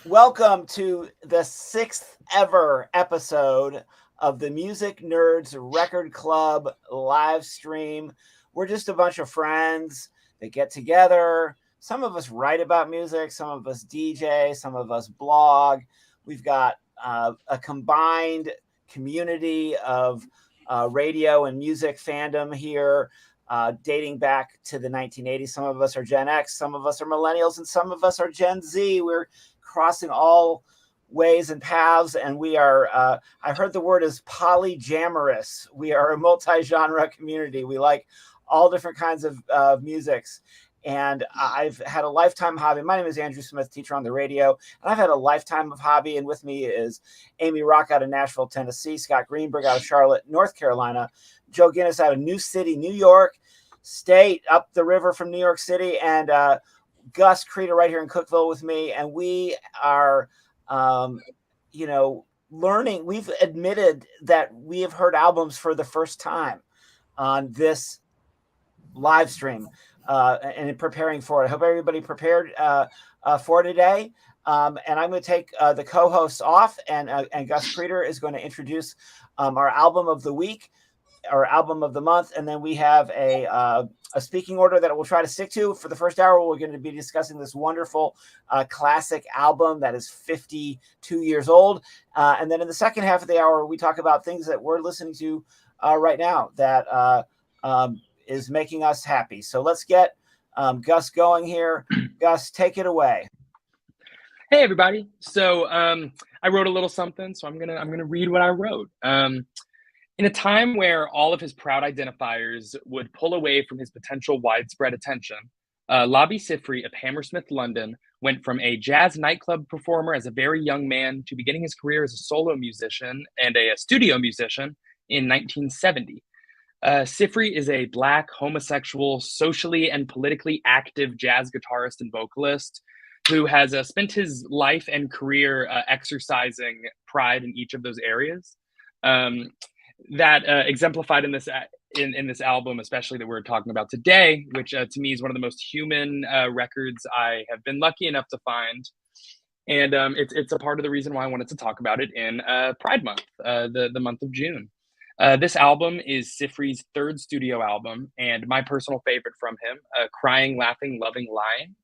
Welcome to the sixth ever episode of the Music Nerds Record Club live stream. We're just a bunch of friends that get together. Some of us write about music, some of us DJ, some of us blog. We've got a combined community of radio and music fandom here. Dating back to the 1980s. Some of us are Gen X, some of us are millennials, and some of us are Gen Z. We're crossing all ways and paths, and we are, I heard the word is polyjamorous. We are a multi-genre community. We like all different kinds of musics. And I've had a lifetime hobby. My name is Andrew Smith, teacher on the radio, and I've had a lifetime of hobby. And with me is Amy Rock out of Nashville, Tennessee, Scott Greenberg out of Charlotte, North Carolina, Joe Guinness out of New City, New York State, up the river from New York City, and Gus Creeder right here in Cookeville with me. And we are, learning. We've admitted that we have heard albums for the first time on this live stream and in preparing for it. I hope everybody prepared for today. And I'm going to take the co-hosts off, and Gus Creeder is going to introduce our album of the week, our album of the month, and then we have a speaking order that we'll try to stick to. For the first hour, we're going to be discussing this wonderful classic album that is 52 years old. And then in the second half of the hour, we talk about things that we're listening to right now that is making us happy. So let's get Gus going here. Gus, take it away. Hey everybody. So I wrote a little something, so I'm gonna read what I wrote. In a time where all of his proud identifiers would pull away from his potential widespread attention, Labi Siffre of Hammersmith, London, went from a jazz nightclub performer as a very young man to beginning his career as a solo musician and a studio musician in 1970. Siffre is a Black, homosexual, socially and politically active jazz guitarist and vocalist who has spent his life and career exercising pride in each of those areas. That exemplified in this album, especially that we're talking about today, which to me is one of the most human records I have been lucky enough to find. And it's a part of the reason why I wanted to talk about it in Pride Month, the month of June. This album is Siffre's third studio album and my personal favorite from him, Crying, Laughing, Loving, Lying.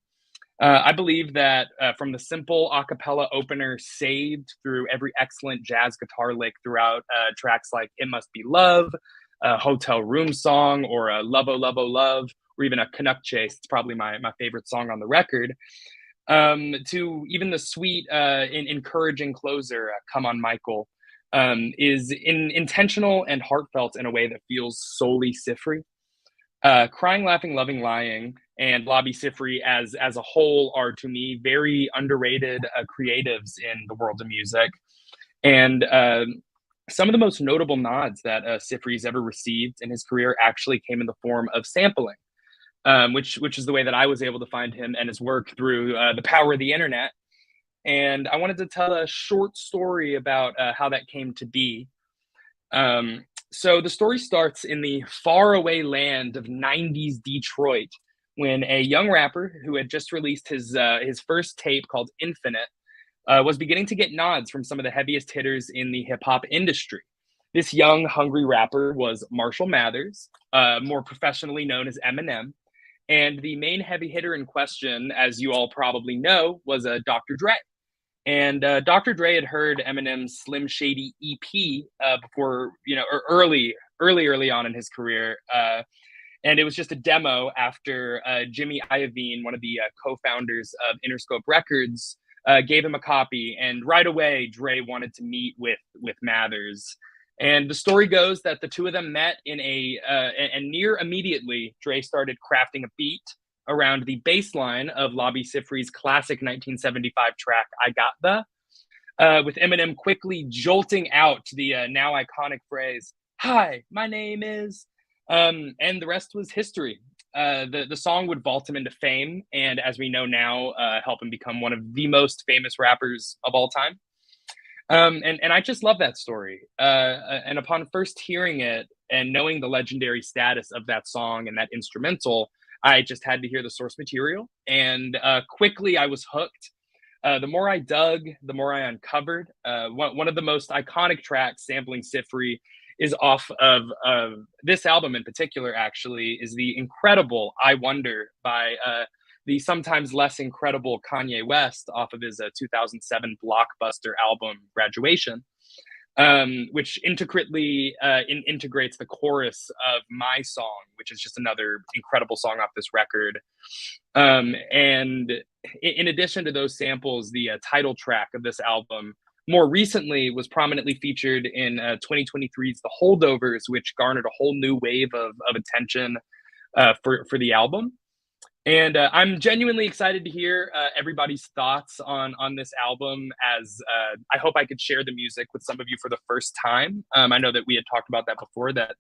I believe that from the simple a cappella opener Saved through every excellent jazz guitar lick throughout tracks like It Must Be Love, Hotel Room Song, or Love Oh Love Oh Love, or even a Canuck Chase, it's probably my favorite song on the record, to even the sweet encouraging closer, Come On Michael, is intentional and heartfelt in a way that feels solely Siffre. Crying, Laughing, Loving, Lying, and Labi Siffre as a whole are, to me, very underrated creatives in the world of music. And some of the most notable nods that Siffre's ever received in his career actually came in the form of sampling, which is the way that I was able to find him and his work through the power of the internet. And I wanted to tell a short story about how that came to be. So the story starts in the faraway land of 90s Detroit when a young rapper who had just released his first tape called Infinite was beginning to get nods from some of the heaviest hitters in the hip-hop industry. This young, hungry rapper was Marshall Mathers, more professionally known as Eminem, and the main heavy hitter in question, as you all probably know, was Dr. Dre. And Dr. Dre had heard Eminem's Slim Shady EP before, early on in his career. And it was just a demo after Jimmy Iovine, one of the co-founders of Interscope Records, gave him a copy. And right away, Dre wanted to meet with Mathers. And the story goes that the two of them met and near immediately, Dre started crafting a beat around the bass line of Labi Siffre's classic 1975 track, I Got The, with Eminem quickly jolting out the now iconic phrase, "Hi, my name is," and the rest was history. The song would vault him into fame, and as we know now, help him become one of the most famous rappers of all time. And I just love that story. And upon first hearing it and knowing the legendary status of that song and that instrumental, I just had to hear the source material, and quickly I was hooked. The more I dug, the more I uncovered. One of the most iconic tracks sampling Siffre is off of this album in particular, actually, is the incredible I Wonder by the sometimes less incredible Kanye West off of his 2007 blockbuster album Graduation, which intricately integrates the chorus of My Song, which is just another incredible song off this record. And in addition to those samples, the title track of this album more recently was prominently featured in 2023's The Holdovers, which garnered a whole new wave of attention for the album. And I'm genuinely excited to hear everybody's thoughts on this album, as I hope I could share the music with some of you for the first time. I know that we had talked about that before, that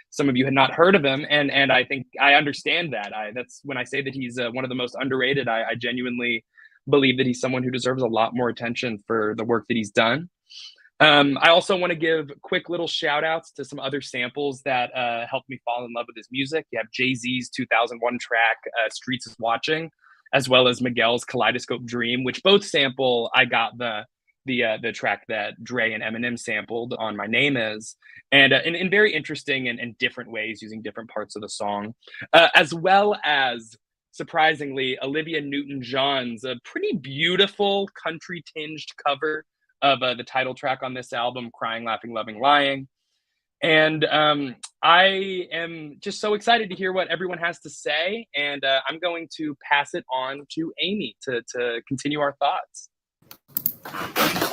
some of you had not heard of him, and I think I understand that. That's when I say that he's one of the most underrated. I genuinely believe that he's someone who deserves a lot more attention for the work that he's done. I also want to give quick little shout outs to some other samples that helped me fall in love with his music. You have Jay-Z's 2001 track, Streets is Watching, as well as Miguel's Kaleidoscope Dream, which both sample I Got the track that Dre and Eminem sampled on My Name Is, and in very interesting and different ways, using different parts of the song, as well as, surprisingly, Olivia Newton-John's a pretty beautiful country-tinged cover of the title track on this album, Crying, Laughing, Loving, Lying. And I am just so excited to hear what everyone has to say. And I'm going to pass it on to Amy to continue our thoughts.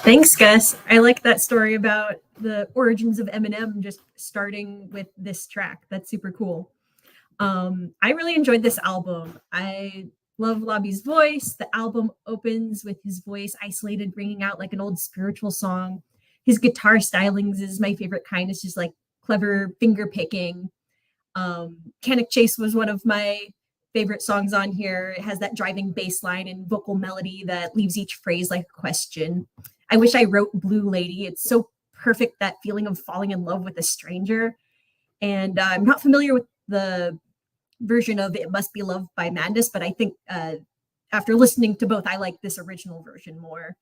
Thanks, Gus. I like that story about the origins of Eminem just starting with this track. That's super cool. I really enjoyed this album. I love Labi's voice. The album opens with his voice isolated, ringing out like an old spiritual song. His guitar stylings is my favorite kind. It's just like clever finger picking. Canic Chase was one of my favorite songs on here. It has that driving bass line and vocal melody that leaves each phrase like a question. I wish I wrote Blue Lady. It's so perfect, that feeling of falling in love with a stranger. And I'm not familiar with the version of It Must Be Love by Madness, but I think after listening to both, I like this original version more.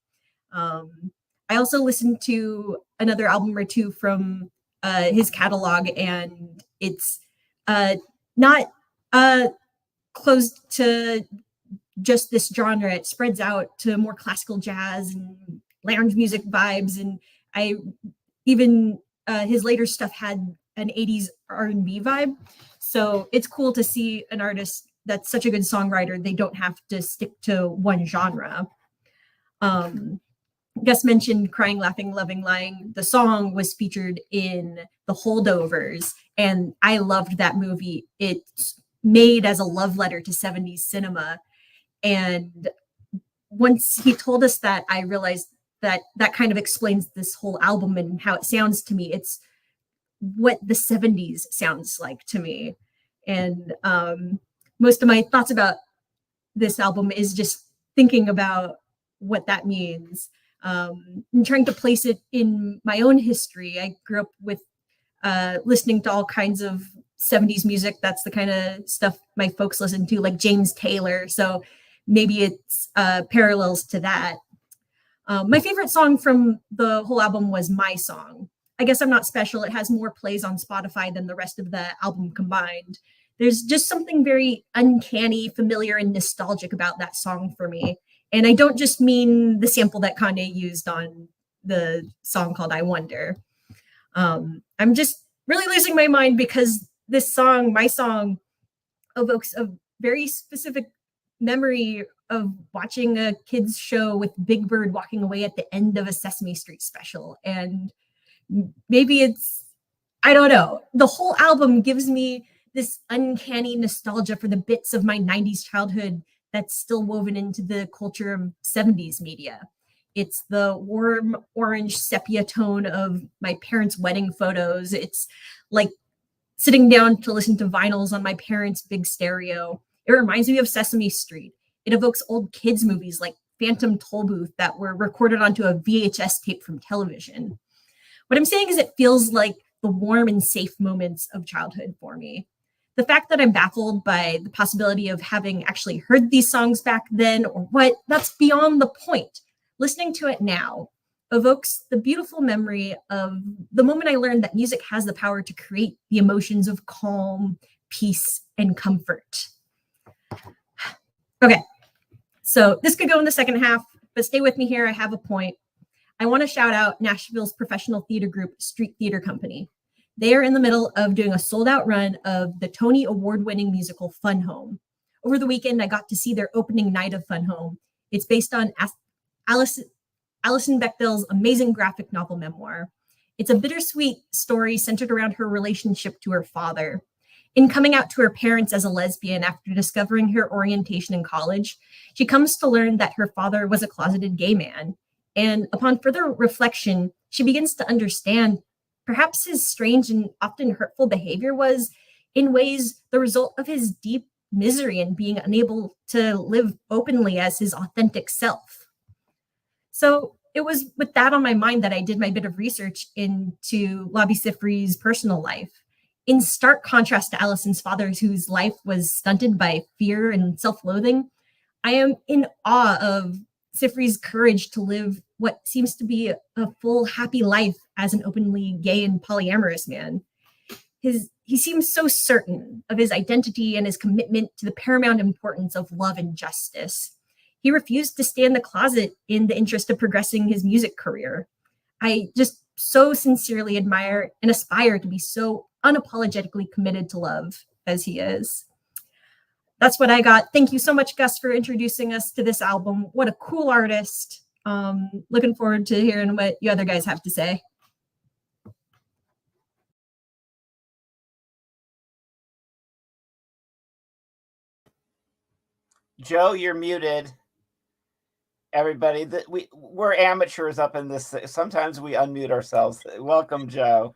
I also listened to another album or two from his catalog, and it's not closed to just this genre. It spreads out to more classical jazz and lounge music vibes, and I even his later stuff had an 80s R&B vibe. So it's cool to see an artist that's such a good songwriter, they don't have to stick to one genre. Gus mentioned Crying, Laughing, Loving, Lying. The song was featured in The Holdovers, and I loved that movie. It's made as a love letter to 70s cinema. And once he told us that, I realized that that kind of explains this whole album and how it sounds to me. It's what the 70s sounds like to me. And most of my thoughts about this album is just thinking about what that means. And trying to place it in my own history. I grew up with listening to all kinds of 70s music. That's the kind of stuff my folks listen to, like James Taylor. So maybe it's parallels to that. My favorite song from the whole album was My Song. I guess I'm not special. It has more plays on Spotify than the rest of the album combined. There's just something very uncanny, familiar, and nostalgic about that song for me. And I don't just mean the sample that Kanye used on the song called I Wonder. I'm just really losing my mind because this song, My Song, evokes a very specific memory of watching a kids show with Big Bird walking away at the end of a Sesame Street special. And maybe it's, I don't know. The whole album gives me this uncanny nostalgia for the bits of my 90s childhood that's still woven into the culture of 70s media. It's the warm orange sepia tone of my parents' wedding photos. It's like sitting down to listen to vinyls on my parents' big stereo. It reminds me of Sesame Street. It evokes old kids' movies like Phantom Tollbooth that were recorded onto a VHS tape from television. What I'm saying is it feels like the warm and safe moments of childhood for me. The fact that I'm baffled by the possibility of having actually heard these songs back then or what, that's beyond the point. Listening to it now evokes the beautiful memory of the moment I learned that music has the power to create the emotions of calm, peace, and comfort. Okay, so this could go in the second half, but stay with me here. I have a point. I want to shout out Nashville's professional theater group, Street Theater Company. They are in the middle of doing a sold-out run of the Tony Award-winning musical Fun Home. Over the weekend, I got to see their opening night of Fun Home. It's based on Alison Bechdel's amazing graphic novel memoir. It's a bittersweet story centered around her relationship to her father. In coming out to her parents as a lesbian after discovering her orientation in college, she comes to learn that her father was a closeted gay man. And upon further reflection, she begins to understand perhaps his strange and often hurtful behavior was, in ways, the result of his deep misery in being unable to live openly as his authentic self. So it was with that on my mind that I did my bit of research into Labi Siffre's personal life. In stark contrast to Alison's father, whose life was stunted by fear and self-loathing, I am in awe of Siffre's courage to live what seems to be a full, happy life as an openly gay and polyamorous man. He seems so certain of his identity and his commitment to the paramount importance of love and justice. He refused to stay in the closet in the interest of progressing his music career. I just so sincerely admire and aspire to be so unapologetically committed to love as he is. That's what I got. Thank you so much, Gus, for introducing us to this album. What a cool artist. Looking forward to hearing what you other guys have to say. Joe, you're muted. Everybody, we're amateurs up in this. Sometimes we unmute ourselves. Welcome, Joe.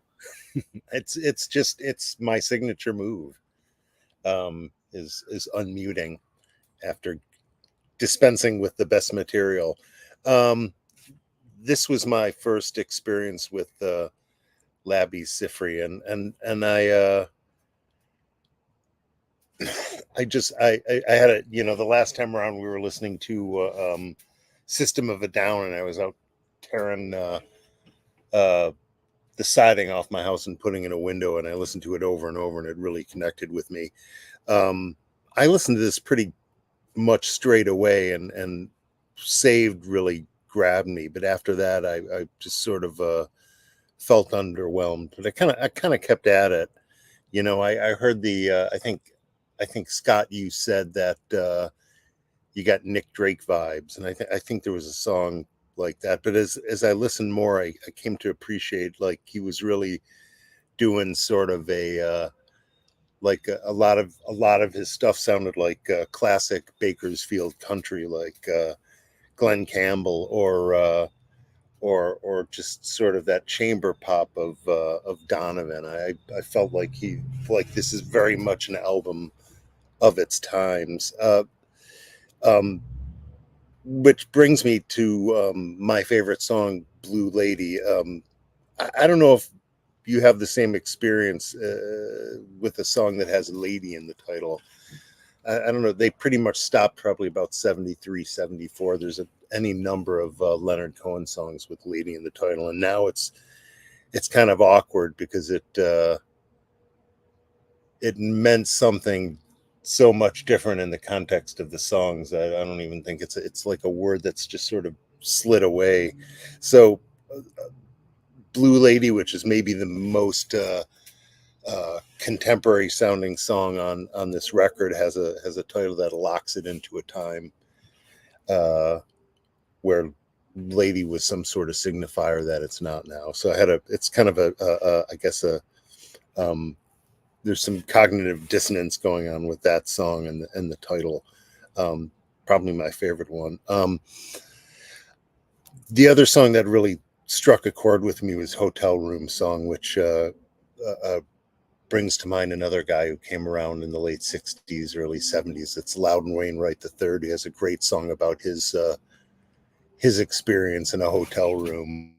It's my signature move. Is unmuting after dispensing with the best material. This was my first experience with Labi Siffre, and I had a, the last time around we were listening to System of a Down, and I was out tearing the siding off my house and putting in a window, and I listened to it over and over, and it really connected with me. I listened to this pretty much straight away, and Saved really grabbed me, but after that I just sort of felt underwhelmed, but I kind of kept at it. I heard the I think Scott, you said that you got Nick Drake vibes, and I think there was a song like that, but as I listened more, I came to appreciate, like, he was really doing sort of a like a lot of his stuff sounded like classic Bakersfield country, like Glenn Campbell or just sort of that chamber pop of Donovan. I felt like this is very much an album of its times. Which brings me to my favorite song, Blue Lady. I don't know if you have the same experience with a song that has lady in the title. I don't know. They pretty much stopped probably about 73, 74. There's any number of Leonard Cohen songs with lady in the title. And now it's kind of awkward because it meant something so much different in the context of the songs. I don't even think it's like a word that's just sort of slid away. So Blue Lady, which is maybe the most contemporary sounding song on this record, has a title that locks it into a time where lady was some sort of signifier that it's not now. So it's kind of I guess there's some cognitive dissonance going on with that song and the title. Probably my favorite one. The other song that really struck a chord with me was Hotel Room Song, which brings to mind another guy who came around in the late 60s, early 70s. It's Loudon Wainwright III. He has a great song about his experience in a hotel room.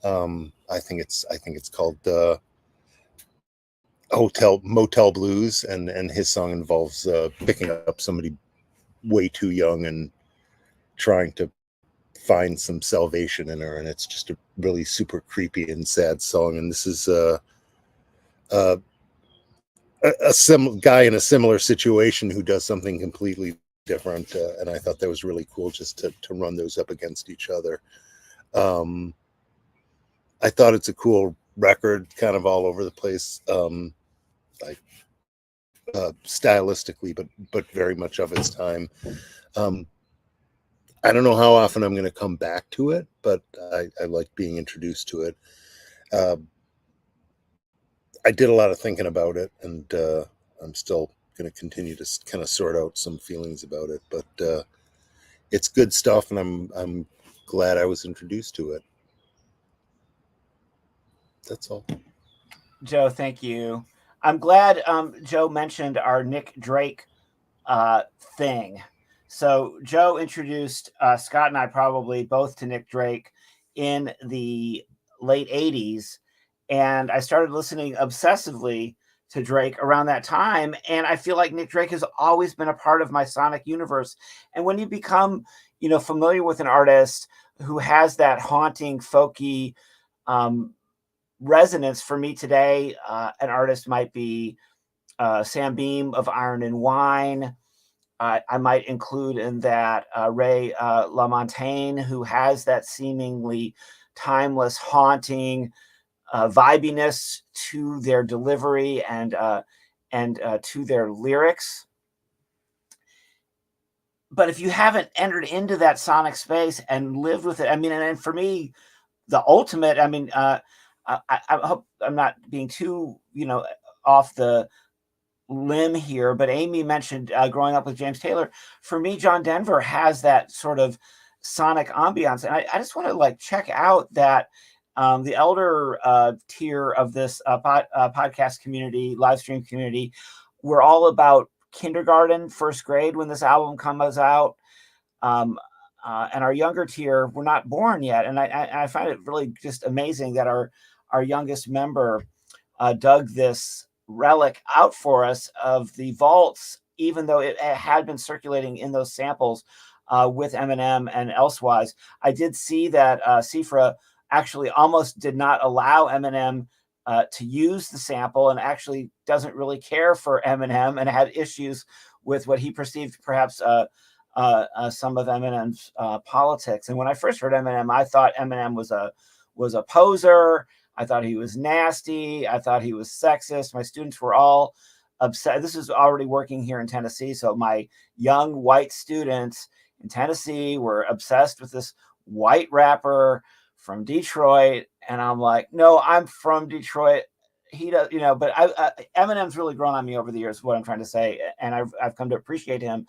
I think it's called Motel Blues, and his song involves picking up somebody way too young and trying to find some salvation in her, and it's just a really super creepy and sad song. And this is a guy in a similar situation who does something completely different, and I thought that was really cool just to run those up against each other. I thought it's a cool record, kind of all over the place, stylistically, but very much of its time. I don't know how often I'm going to come back to it, but I like being introduced to it. I did a lot of thinking about it, and I'm still going to continue to kind of sort out some feelings about it, but it's good stuff, and I'm glad I was introduced to it. That's all. Joe, thank you. I'm glad Joe mentioned our Nick Drake thing. So Joe introduced Scott and I probably both to Nick Drake in the late 80s. And I started listening obsessively to Drake around that time. And I feel like Nick Drake has always been a part of my sonic universe. And when you become, familiar with an artist who has that haunting, folky resonance, for me today, an artist might be Sam Beam of Iron and Wine. I might include in that Ray LaMontagne, who has that seemingly timeless, haunting vibiness to their delivery and to their lyrics. But if you haven't entered into that sonic space and lived with it, and for me, the ultimate, I hope I'm not being too, off the limb here, but Amy mentioned growing up with James Taylor. For me, John Denver has that sort of sonic ambiance, and I just want to check out that the elder tier of this podcast community, live stream community. We're all about kindergarten, first grade when this album comes out, and our younger tier, we're not born yet. And I find it really just amazing that our youngest member dug this relic out for us of the vaults, even though it had been circulating in those samples with Eminem and elsewise. I did see that Siffre actually almost did not allow Eminem to use the sample, and actually doesn't really care for Eminem, and had issues with what he perceived perhaps some of Eminem's politics. And when I first heard Eminem, I thought Eminem was a poser. I thought he was nasty. I thought he was sexist. My students were all upset. This is already working here in Tennessee. So my young white students in Tennessee were obsessed with this white rapper from Detroit. And I'm like, no, I'm from Detroit. He does, but Eminem's really grown on me over the years, what I'm trying to say. And I've come to appreciate him.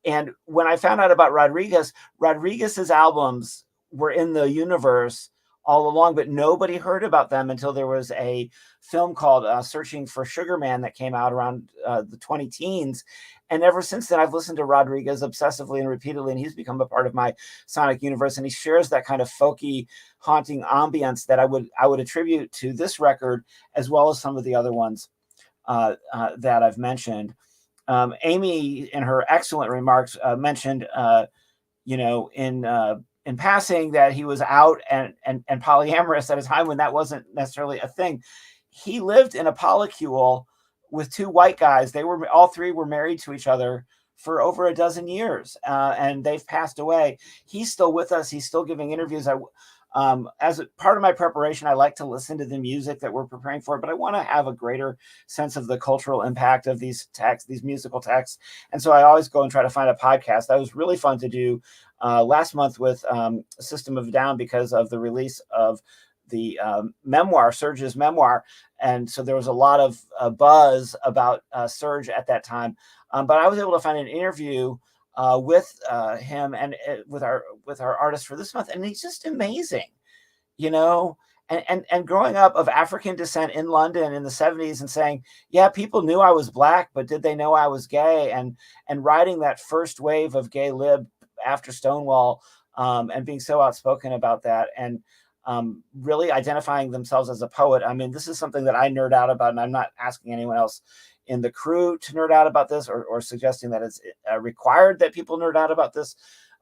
And when I found out about Rodriguez's albums were in the universe all along, but nobody heard about them until there was a film called Searching for Sugar Man that came out around the 20-teens. And ever since then, I've listened to Rodriguez obsessively and repeatedly, and he's become a part of my sonic universe. And he shares that kind of folky, haunting ambience that I would attribute to this record, as well as some of the other ones that I've mentioned. Amy, in her excellent remarks, mentioned, in passing, that he was out and polyamorous at a time when that wasn't necessarily a thing. He lived in a polycule with two white guys. All three were married to each other for over a dozen years, and they've passed away. He's still with us. He's still giving interviews. As a part of my preparation, I like to listen to the music that we're preparing for, but I want to have a greater sense of the cultural impact of these texts, these musical texts. And so I always go and try to find a podcast. That was really fun to do last month with System of a Down, because of the release of the memoir, Serge's memoir. And so there was a lot of buzz about Serge at that time. But I was able to find an interview with him and with our artist for this month, and he's just amazing, and growing up of African descent in London in the 70s and saying, yeah, people knew I was black, but did they know I was gay? And riding that first wave of gay lib after Stonewall, and being so outspoken about that. And really identifying themselves as a poet. I mean, this is something that I nerd out about, and I'm not asking anyone else in the crew to nerd out about this or suggesting that it's required that people nerd out about this.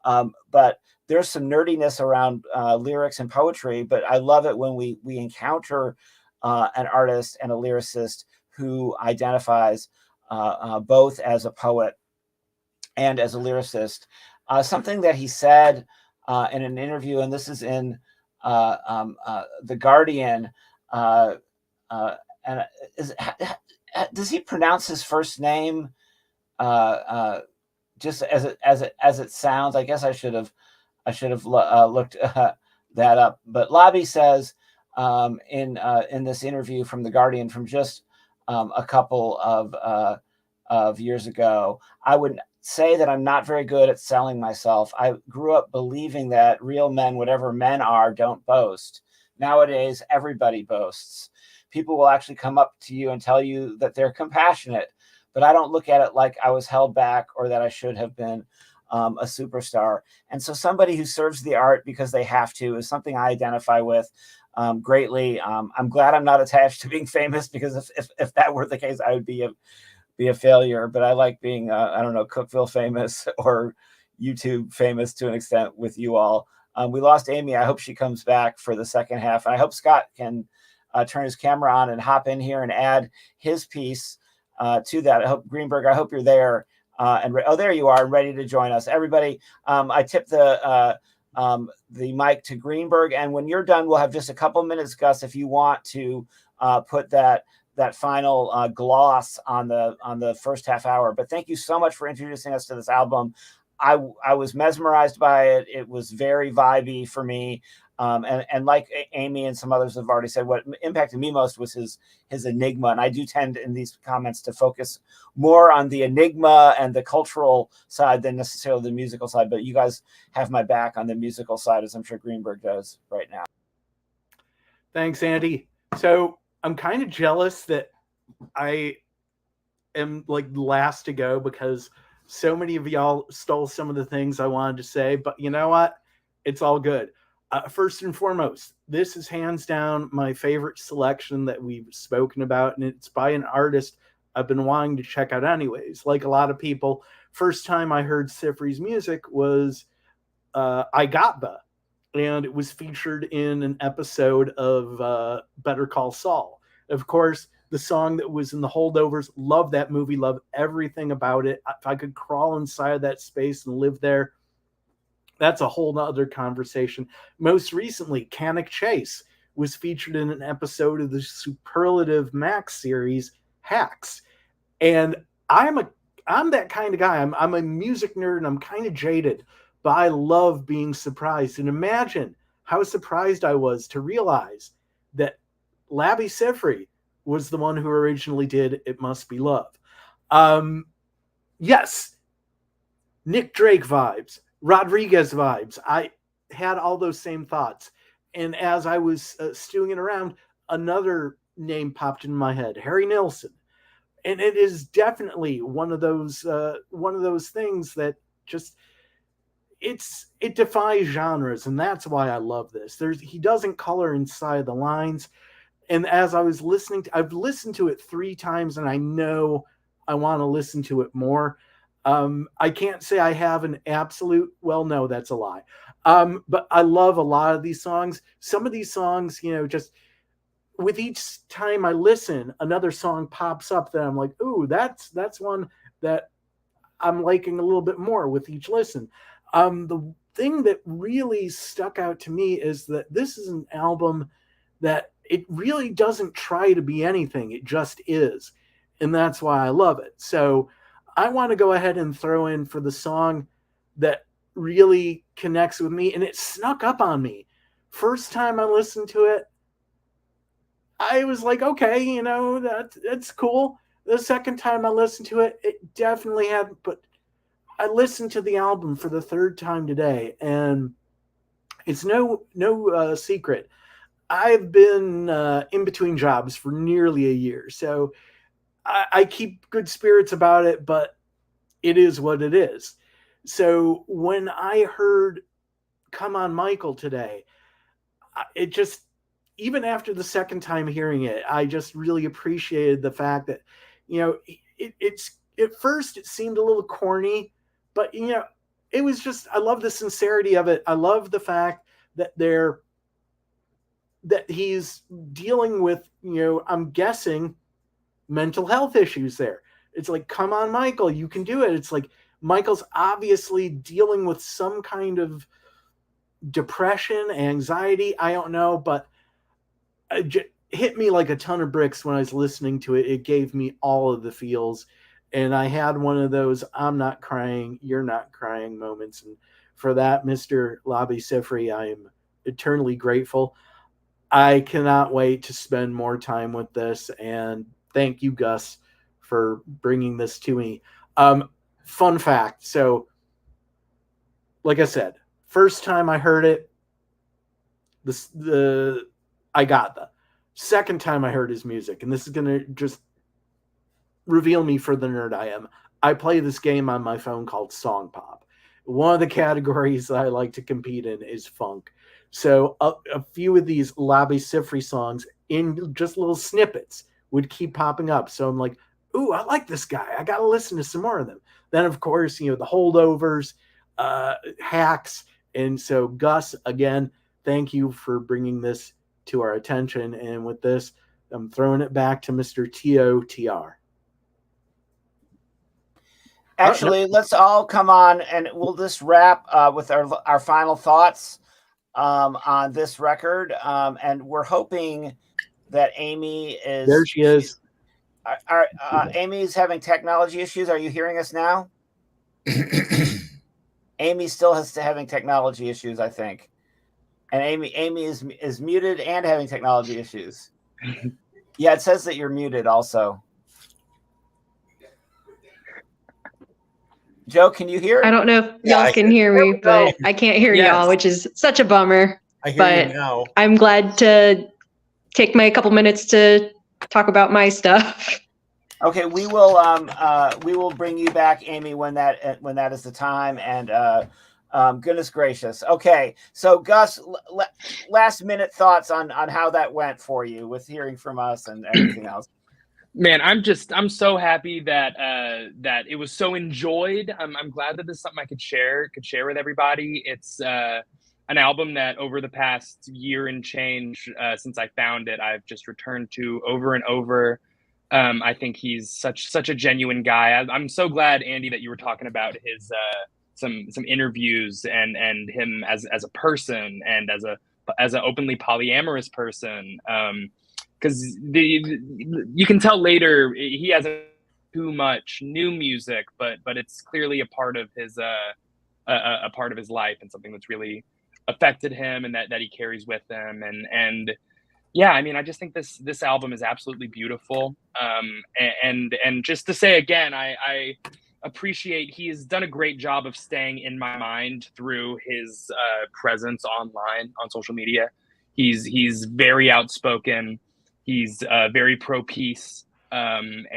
But there's some nerdiness around lyrics and poetry, but I love it when we encounter an artist and a lyricist who identifies both as a poet and as a lyricist. Something that he said in an interview, and this is in The Guardian, and does he pronounce his first name just as it sounds? I guess I should have looked that up. But Labi says in this interview from The Guardian from just a couple of years ago, I would say that I'm not very good at selling myself. I grew up believing that real men, whatever men are, don't boast. Nowadays, everybody boasts. People will actually come up to you and tell you that they're compassionate, but I don't look at it like I was held back or that I should have been a superstar. And so somebody who serves the art because they have to is something I identify with greatly. I'm glad I'm not attached to being famous, because if that were the case, I would be a failure. But I like being, I don't know, Cookville famous or YouTube famous to an extent with you all. We lost Amy. I hope she comes back for the second half. And I hope Scott can turn his camera on and hop in here and add his piece to that. I hope Greenberg, I hope you're there. There you are, ready to join us. Everybody, I tip the mic to Greenberg. And when you're done, we'll have just a couple minutes, Gus, if you want to put that final gloss on the first half hour. But thank you so much for introducing us to this album. I was mesmerized by it. It was very vibey for me. And like Amy and some others have already said, what impacted me most was his enigma. And I do tend in these comments to focus more on the enigma and the cultural side than necessarily the musical side. But you guys have my back on the musical side, as I'm sure Greenberg does right now. Thanks, Andy. So I'm kind of jealous that I am like last to go, because so many of y'all stole some of the things I wanted to say. But you know what? It's all good. First and foremost, this is hands down my favorite selection that we've spoken about, and it's by an artist I've been wanting to check out anyways. Like a lot of people, first time I heard Siffre's music was I Got The, and it was featured in an episode of Better Call Saul. Of course, the song that was in The Holdovers, love that movie, love everything about it. If I could crawl inside that space and live there, that's a whole other conversation. Most recently, Canic Chase was featured in an episode of the Superlative Max series, Hacks. And I'm that kind of guy. I'm a music nerd, and I'm kind of jaded, but I love being surprised. And imagine how surprised I was to realize that Labi Siffre was the one who originally did It Must Be Love. Yes, Nick Drake vibes, Rodriguez vibes. I had all those same thoughts. And as I was stewing it around, another name popped in my head, Harry Nilsson. And it is definitely one of those things that just, it defies genres. And that's why I love this. He doesn't color inside the lines. And as I was listening, I've listened to it 3 times, and I know I want to listen to it more. I can't say I have an absolute, well, no, that's a lie. But I love a lot of these songs. Some of these songs, just with each time I listen, another song pops up that I'm like, ooh, that's one that I'm liking a little bit more with each listen. The thing that really stuck out to me is that this is an album that it really doesn't try to be anything. It just is. And that's why I love it. So I want to go ahead and throw in for the song that really connects with me, and it snuck up on me. First time I listened to it, I was like, okay, that's cool. The second time I listened to it, it definitely had, but I listened to the album for the 3rd time today, and it's no secret. I've been in between jobs for nearly a year, so I keep good spirits about it, but it is what it is. So when I heard Come On Michael today, it just, even after the second time hearing it, I just really appreciated the fact that, it's at first it seemed a little corny, but it was just, I love the sincerity of it. I love the fact that that he's dealing with, I'm guessing, mental health issues there. It's like, come on, Michael, you can do it. It's like Michael's obviously dealing with some kind of depression, anxiety, I don't know, but it hit me like a ton of bricks when I was listening to it. It gave me all of the feels, and I had one of those I'm not crying, you're not crying moments, and for that, Mr. Labi Siffre, I am eternally grateful. I cannot wait to spend more time with this, and thank you, Gus, for bringing this to me. Fun fact, so like I said, first time I heard it, I got the second time I heard his music, and this is going to just reveal me for the nerd I am. I play this game on my phone called Song Pop. One of the categories that I like to compete in is funk. So a few of these Labi Siffre songs in just little snippets would keep popping up. So I'm like, ooh, I like this guy. I got to listen to some more of them. Then, of course, the holdovers, hacks. And so, Gus, again, thank you for bringing this to our attention. And with this, I'm throwing it back to Mr. TOTR. Actually, let's all come on and we'll just wrap with our final thoughts on this record. And we're hoping that Amy is... There she is. Amy's having technology issues. Are you hearing us now? Amy still having technology issues, I think. And Amy is muted and having technology issues. Yeah, it says that you're muted also. Joe, can you hear? I don't know if y'all can hear me, but I can't hear y'all, which is such a bummer. I hear you now. I'm glad to take my couple minutes to talk about my stuff. Okay, we will bring you back, Amy, when that is the time. And goodness gracious. Okay, so Gus, last minute thoughts on how that went for you with hearing from us and everything else. Man, I'm so happy that that it was so enjoyed. I'm glad that this is something I could share with everybody. It's an album that over the past year and change since I found it, I've just returned to over and over. I think he's such a genuine guy. I'm so glad, Andy, that you were talking about his some interviews and him as a person and as an openly polyamorous person. Because you can tell later he hasn't too much new music, but it's clearly a part of his a part of his life and something that's really affected him and that he carries with him. And yeah, I mean, I just think this album is absolutely beautiful. And just to say again, I appreciate he has done a great job of staying in my mind through his presence online on social media. He's very outspoken. He's very pro peace, and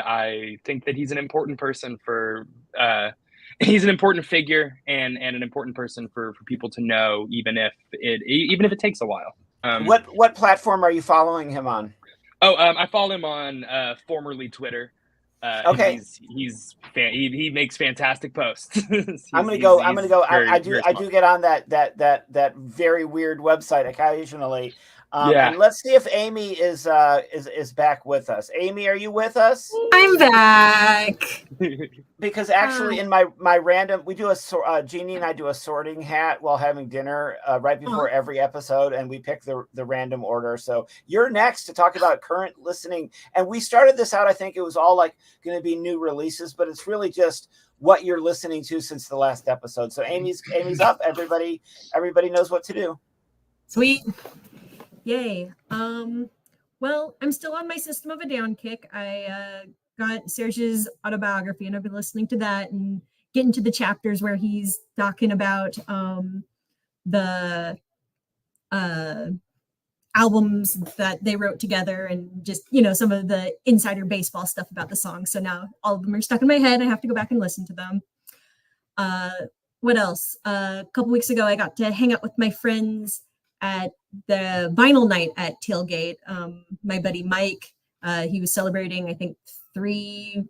I think that he's an important person for. He's an important figure and an important person for people to know, even if it takes a while. What platform are you following him on? I follow him on formerly Twitter. Okay, he makes fantastic posts. I'm gonna go. I do get on that very weird website occasionally. And let's see if Amy is back with us. Amy, are you with us? I'm back. Because actually, in my random, we do Jeannie and I do a sorting hat while having dinner right before every episode, and we pick the random order. So you're next to talk about current listening, and we started this out. I think it was all like going to be new releases, but it's really just what you're listening to since the last episode. So Amy's up. Everybody knows what to do. Sweet. Yay. Well, I'm still on my System of a Down kick. I got Serge's autobiography, and I've been listening to that and getting to the chapters where he's talking about the albums that they wrote together and just, some of the insider baseball stuff about the song. So now all of them are stuck in my head. I have to go back and listen to them. What else? A couple weeks ago, I got to hang out with my friends at the vinyl night at Tailgate. My buddy Mike, he was celebrating, I think, 3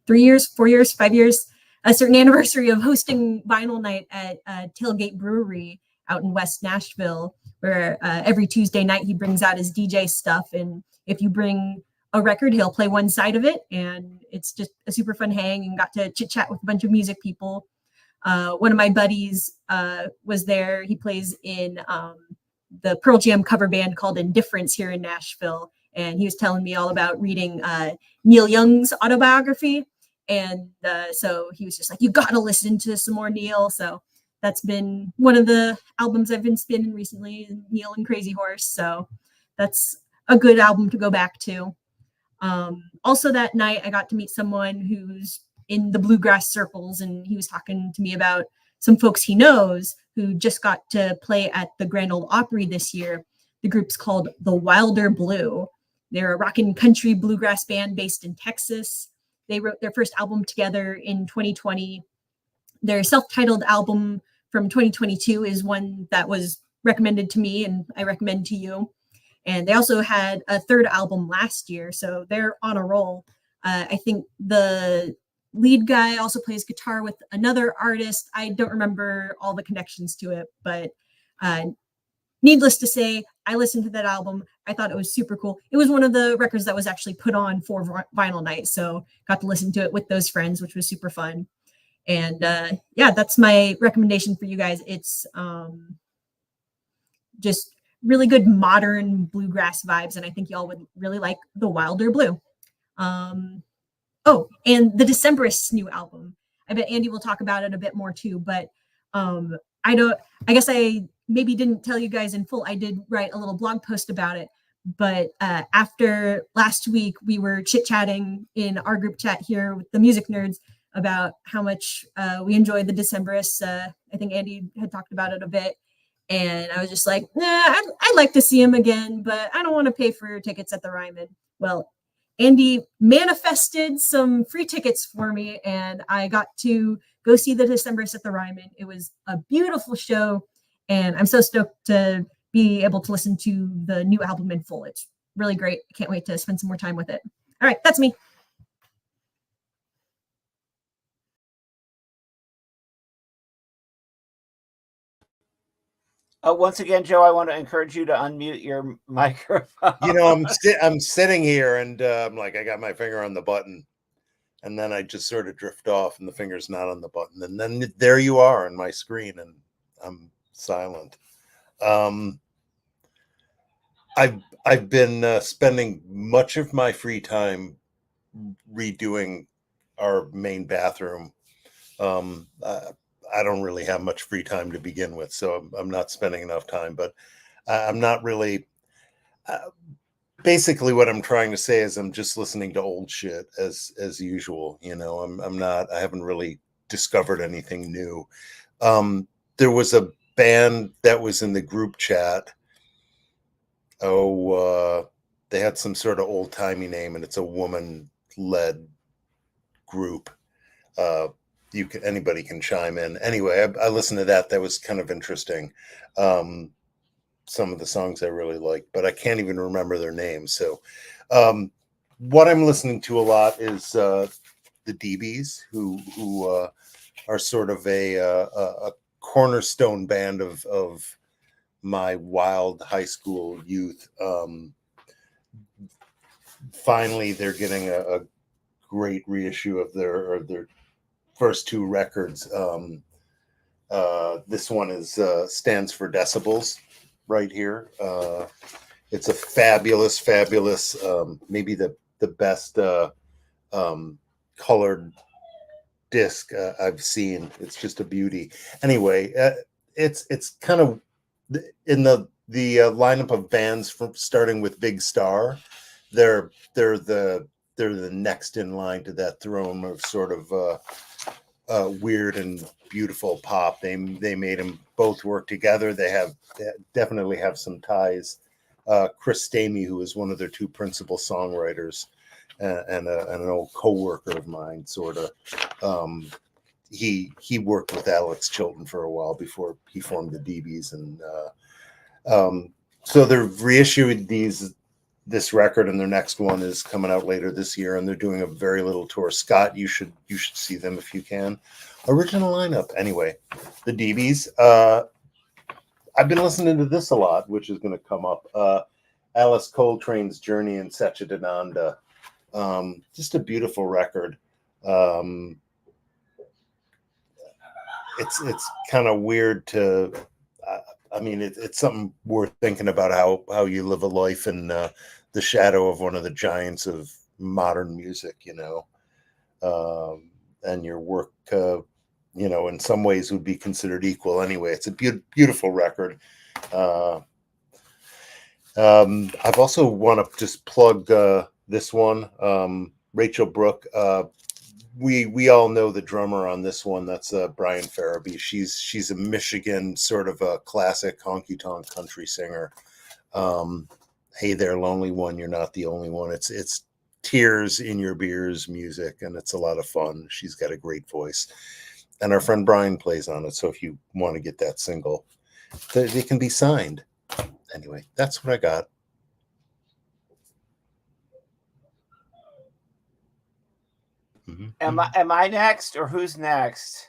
years, 4 years, 5 years, a certain anniversary of hosting vinyl night at Tailgate Brewery out in West Nashville, where every Tuesday night he brings out his DJ stuff. And if you bring a record, he'll play one side of it. And it's just a super fun hang, and got to chit chat with a bunch of music people. One of my buddies was there. He plays in the Pearl Jam cover band called Indifference here in Nashville. And he was telling me all about reading Neil Young's autobiography. And so he was just like, you got to listen to some more Neil. So that's been one of the albums I've been spinning recently, Neil and Crazy Horse. So that's a good album to go back to. Also that night, I got to meet someone who's in the bluegrass circles, and he was talking to me about some folks he knows who just got to play at the Grand Ole Opry this year. The group's called The Wilder Blue. They're a rockin' country bluegrass band based in Texas. They wrote their first album together in 2020. Their self-titled album from 2022 is one that was recommended to me, and I recommend to you. And they also had a third album last year, so they're on a roll. I think the lead guy also plays guitar with another artist. I don't remember all the connections to it, but needless to say, I listened to that album. I thought it was super cool. It was one of the records that was actually put on for vinyl night, so got to listen to it with those friends, which was super fun. And yeah, that's my recommendation for you guys. It's just really good modern bluegrass vibes, and I think y'all would really like The Wilder Blue. Oh, and the Decemberists' new album. I bet Andy will talk about it a bit more too, but I guess I maybe didn't tell you guys in full. I did write a little blog post about it, but after last week, we were chit-chatting in our group chat here with the music nerds about how much we enjoyed the Decemberists. I think Andy had talked about it a bit, and I was just like, I'd like to see him again, but I don't want to pay for tickets at the Ryman. Well, Andy manifested some free tickets for me, and I got to go see the Decemberists at the Ryman. It was a beautiful show, and I'm so stoked to be able to listen to the new album in full. It's really great. I can't wait to spend some more time with it. All right, that's me. Once again, Joe, I want to encourage you to unmute your microphone. You know, I'm sitting here, and I'm like, I got my finger on the button, and then I just sort of drift off, and the finger's not on the button, and then there you are on my screen, and I'm silent. I've been spending much of my free time redoing our main bathroom. I don't really have much free time to begin with, so I'm not spending enough time, but I'm not really basically what I'm trying to say is I'm just listening to old shit as usual. You know, I haven't really discovered anything new. There was a band that was in the group chat. They had some sort of old timey name, and it's a woman led group. Anybody can chime in. Anyway, I listened to that. That was kind of interesting. Some of the songs I really liked, but I can't even remember their names. So what I'm listening to a lot is the DBs, who are sort of a cornerstone band of my wild high school youth. Finally, they're getting a great reissue of their first two records. This one is stands for Decibels right here. It's a fabulous, maybe the best colored disc I've seen. It's just a beauty. Anyway, it's kind of in the lineup of bands from starting with Big Star. They're the next in line to that throne of sort of weird and beautiful pop. They made them both work together. They definitely have some ties. Chris Stamey, who is one of their two principal songwriters, and an old co-worker of mine, sort of. He worked with Alex Chilton for a while before he formed the DBs, and So they've reissued this record, and their next one is coming out later this year, and they're doing a very little tour. Scott, you should see them if you can. Original lineup, anyway. The DBs. I've been listening to this a lot, which is going to come up. Alice Coltrane's Journey in Setchidananda. Just a beautiful record. It's kind of weird to. I mean, it's something worth thinking about how you live a life in the shadow of one of the giants of modern music, you know, and your work, you know, in some ways would be considered equal anyway. It's a beautiful record. I've also want to just plug this one, Rachel Brooke. We all know the drummer on this one. That's Brian Farabee. She's a Michigan sort of a classic honky-tonk country singer. Hey there, lonely one, you're not the only one. It's tears in your beers music, and it's a lot of fun. She's got a great voice, and our friend Brian plays on it. So if you want to get that single, they can be signed. Anyway, that's what I got. Am I next, or who's next?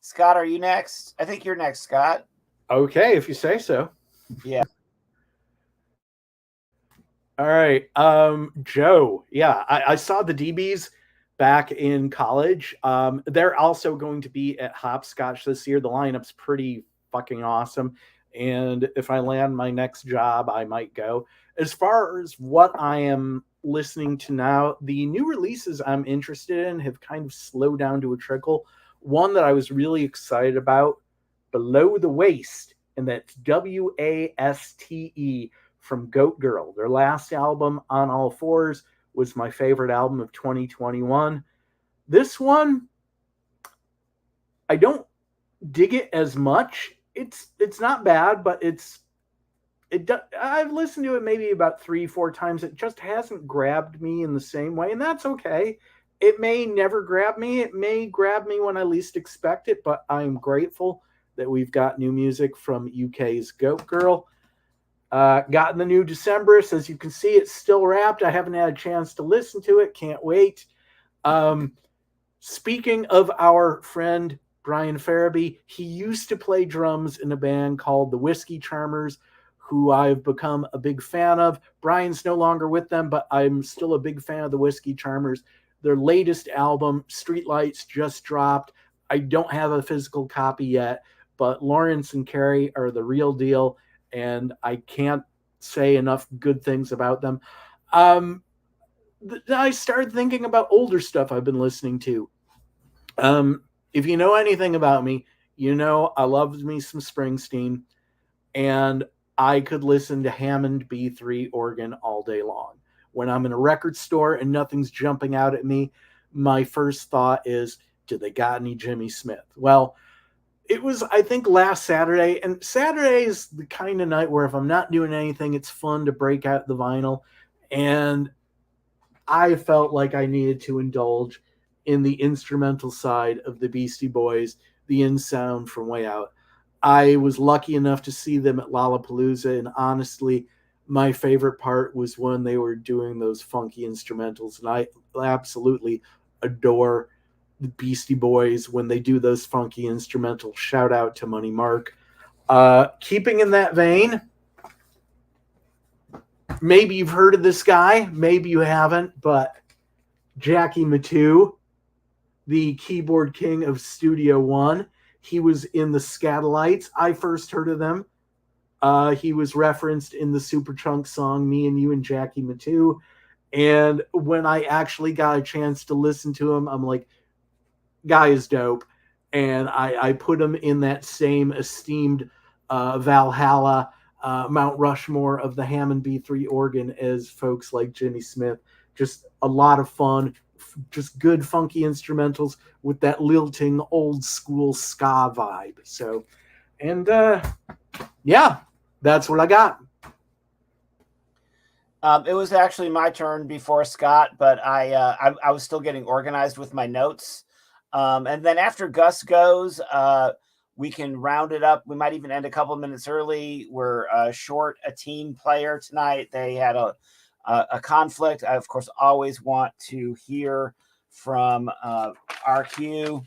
Scott, are you next? I think you're next, Scott. Okay, if you say so. Yeah. All right. Joe. Yeah, I saw the DBs back in college. They're also going to be at Hopscotch this year. The lineup's pretty fucking awesome. And if I land my next job, I might go. As far as what I am listening to now, the new releases I'm interested in have kind of slowed down to a trickle. One that I was really excited about, Below the Waist, and that's WASTE from Goat Girl. Their last album, On All Fours, was my favorite album of 2021. This one, I don't dig it as much. It's not bad, but I've listened to it maybe about 3-4 times. It just hasn't grabbed me in the same way, and that's okay. It may never grab me. It may grab me when I least expect it, but I'm grateful that we've got new music from UK's Goat Girl. Gotten the new Decemberist. As you can see, it's still wrapped. I haven't had a chance to listen to it. Can't wait. Speaking of our friend Brian Farabee, he used to play drums in a band called the Whiskey Charmers, who I've become a big fan of. Brian's no longer with them, but I'm still a big fan of the Whiskey Charmers. Their latest album, Streetlights, just dropped. I don't have a physical copy yet, but Lawrence and Carrie are the real deal, and I can't say enough good things about them. I started thinking about older stuff I've been listening to. If you know anything about me, you know I love me some Springsteen, and I could listen to Hammond B3 organ all day long. When I'm in a record store and nothing's jumping out at me, my first thought is, do they got any Jimmy Smith? Well, it was, I think, last Saturday, and Saturday is the kind of night where if I'm not doing anything, it's fun to break out the vinyl, and I felt like I needed to indulge in the instrumental side of the Beastie Boys, the In Sound from Way Out. I was lucky enough to see them at Lollapalooza, and honestly, my favorite part was when they were doing those funky instrumentals, and I absolutely adore the Beastie Boys when they do those funky instrumentals. Shout out to Money Mark. Keeping in that vein, maybe you've heard of this guy, maybe you haven't, but Jackie Matu, the keyboard king of Studio One. He was in the Scatolites. I first heard of them. He was referenced in the Superchunk song Me and You and Jackie Matu. And when I actually got a chance to listen to him, I'm like, guy is dope. And I put him in that same esteemed Valhalla, Mount Rushmore of the Hammond B3 organ as folks like Jimmy Smith. Just a lot of fun, just good funky instrumentals with that lilting old school ska vibe. So, and yeah, that's what I got. It was actually my turn before Scott, but I was still getting organized with my notes. And then after Gus goes, we can round it up. We might even end a couple of minutes early. We're short a team player tonight. They had a conflict. I, of course, always want to hear from RQ.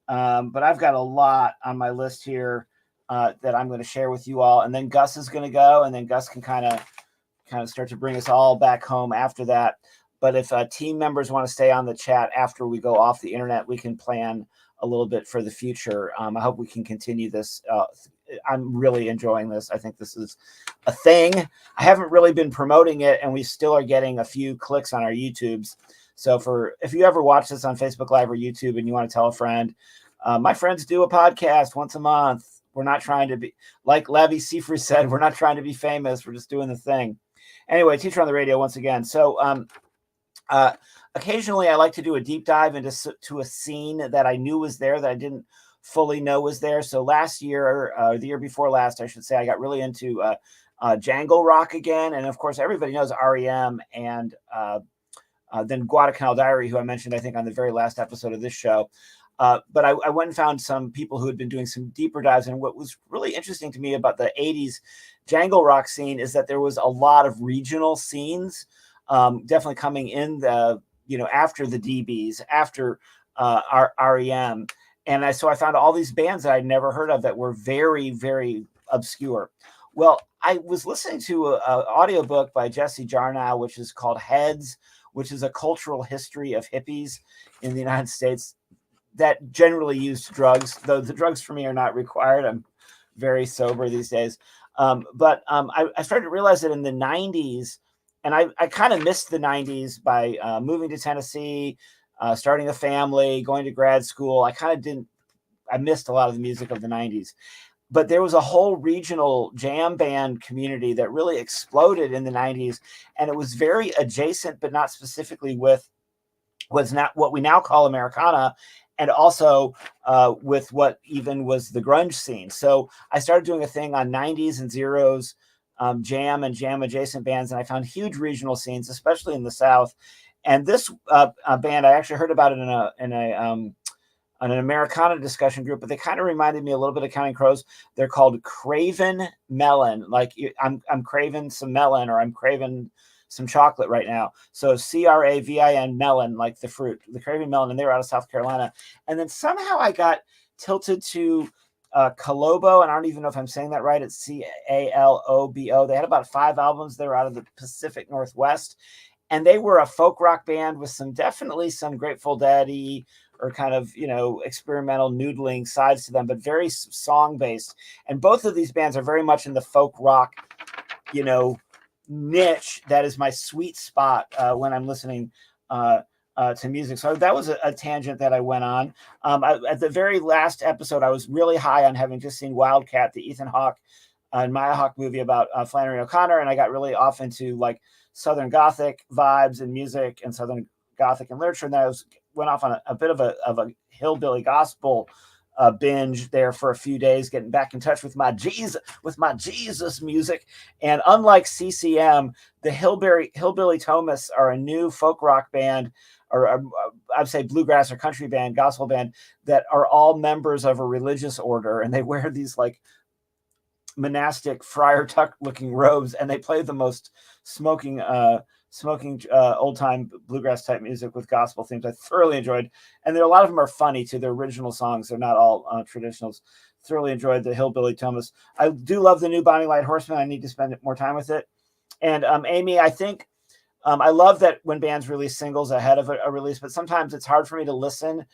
But I've got a lot on my list here that I'm going to share with you all. And then Gus is going to go, and then Gus can kind of start to bring us all back home after that. But if team members want to stay on the chat after we go off the internet, we can plan a little bit for the future. I hope we can continue this. I'm really enjoying this. I think this is a thing. I haven't really been promoting it, and we still are getting a few clicks on our YouTubes. So if you ever watch this on Facebook Live or YouTube and you want to tell a friend, my friends do a podcast once a month. We're not trying to be, like Labi Siffre said, we're not trying to be famous. We're just doing the thing. Anyway, Teacher on the Radio once again. So occasionally I like to do a deep dive into a scene that I knew was there that I didn't fully know was there. So last year, the year before last, I should say, I got really into jangle rock again. And of course, everybody knows REM and then Guadalcanal Diary, who I mentioned, I think, on the very last episode of this show. But I went and found some people who had been doing some deeper dives. And what was really interesting to me about the 80s jangle rock scene is that there was a lot of regional scenes, definitely coming in after the DBs, after REM. And so I found all these bands that I'd never heard of that were very, very obscure. Well, I was listening to an audiobook by Jesse Jarnow, which is called Heads, which is a cultural history of hippies in the United States that generally used drugs, though the drugs for me are not required. I'm very sober these days. But I started to realize that in the 90s, and I kind of missed the 90s by moving to Tennessee, starting a family, going to grad school. I missed a lot of the music of the 90s. But there was a whole regional jam band community that really exploded in the 90s. And it was very adjacent, but not specifically with what's not what we now call Americana, and also with what even was the grunge scene. So I started doing a thing on 90s and zeros, jam and jam adjacent bands. And I found huge regional scenes, especially in the South. And this band, I actually heard about it in an Americana discussion group, but they kind of reminded me a little bit of Counting Crows. They're called Craven Melon. Like I'm craving some melon, or I'm craving some chocolate right now. So CRAVIN melon, like the fruit, the Craven Melon, and they're out of South Carolina. And then somehow I got tilted to Calobo, and I don't even know if I'm saying that right. It's CALOBO. They had about 5 albums. They were out of the Pacific Northwest, and they were a folk rock band with definitely some Grateful Dead-y or kind of, experimental noodling sides to them, but very song based. And both of these bands are very much in the folk rock, niche. That is my sweet spot when I'm listening to music. So that was a tangent that I went on. At the very last episode, I was really high on having just seen Wildcat, the Ethan Hawke and Maya Hawke movie about Flannery O'Connor, and I got really off into like Southern Gothic vibes and music and Southern Gothic and literature. And then I went off on a bit of a hillbilly gospel binge there for a few days, getting back in touch with my Jesus music. And unlike CCM, the Hillbilly Thomas are a new folk rock band, or I'd say bluegrass or country band, gospel band, that are all members of a religious order, and they wear these like monastic Friar Tuck looking robes, and they play the most smoking old time bluegrass type music with gospel themes. I thoroughly enjoyed, and a lot of them are funny too. They're original songs. They're not all traditionals. Thoroughly enjoyed the Hillbilly Thomas. I do love the new Bonnie Light Horseman. I need to spend more time with it. And Amy, I think I love that when bands release singles ahead of a release, but sometimes it's hard for me to listen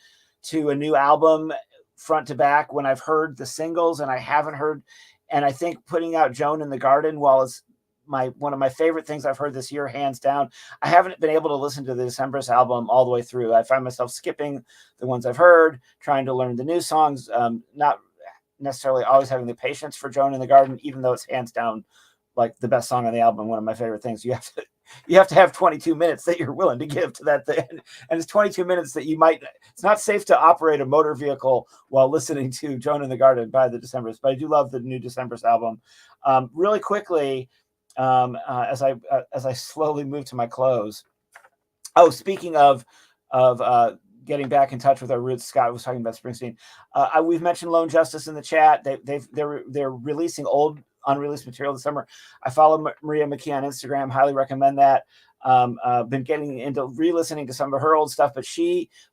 to a new album front to back when I've heard the singles and I haven't heard. And I think putting out Joan in the Garden, while it's one of my favorite things I've heard this year, hands down, I haven't been able to listen to the December's album all the way through. I find myself skipping the ones I've heard, trying to learn the new songs, not necessarily always having the patience for Joan in the Garden, even though it's hands down like the best song on the album, one of my favorite things. You have to have 22 minutes that you're willing to give to that thing. And it's 22 minutes that it's not safe to operate a motor vehicle while listening to Joan in the Garden by the Decembers, but I do love the new Decembers album. Really quickly, as I slowly move to my close. Oh, speaking of getting back in touch with our roots. Scott was talking about Springsteen. We've mentioned Lone Justice in the chat. They're releasing old unreleased material this summer. I follow Maria McKee on Instagram. Highly recommend that. Been getting into re-listening to some of her old stuff, but